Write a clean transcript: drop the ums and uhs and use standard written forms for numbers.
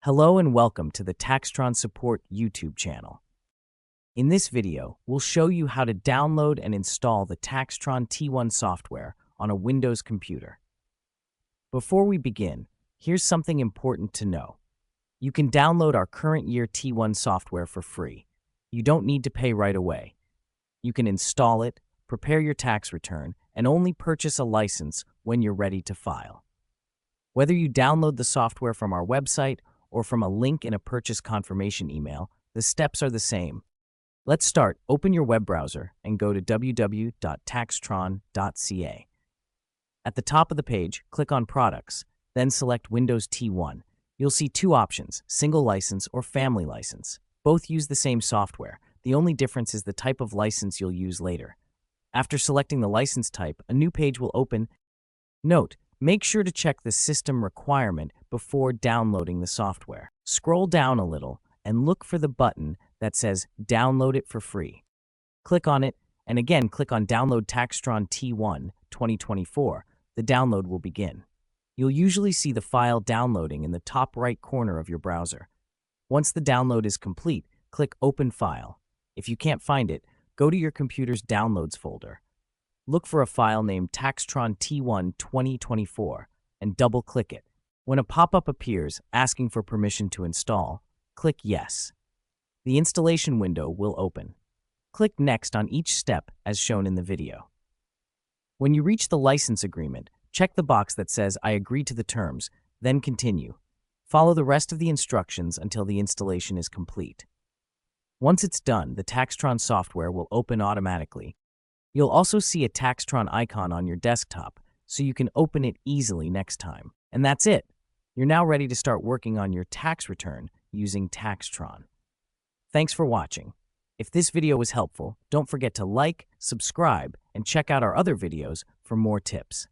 Hello and welcome to the TaxTron Support YouTube channel. In this video, we'll show you how to download and install the TaxTron T1 software on a Windows computer. Before we begin, here's something important to know. You can download our current year T1 software for free. You don't need to pay right away. You can install it, prepare your tax return, and only purchase a license when you're ready to file. Whether you download the software from our website or from a link in a purchase confirmation email, the steps are the same. Let's start. Open your web browser and go to www.taxtron.ca. At the top of the page, click on Products, then select Windows T1. You'll see two options, single license or family license. Both use the same software. The only difference is the type of license you'll use later. After selecting the license type, a new page will open. Note, make sure to check the system requirement before downloading the software. Scroll down a little and look for the button that says Download it for free. Click on it, and again click on Download TaxTron T1 2024. The download will begin. You'll usually see the file downloading in the top right corner of your browser. Once the download is complete, click Open File. If you can't find it, go to your computer's Downloads folder. Look for a file named TaxTron T1 2024 and double-click it. When a pop-up appears asking for permission to install, click Yes. The installation window will open. Click Next on each step as shown in the video. When you reach the license agreement, check the box that says I agree to the terms, then continue. Follow the rest of the instructions until the installation is complete. Once it's done, the TaxTron software will open automatically. You'll also see a TaxTron icon on your desktop, so you can open it easily next time. And that's it. You're now ready to start working on your tax return using TaxTron. Thanks for watching. If this video was helpful, don't forget to like, subscribe, and check out our other videos for more tips.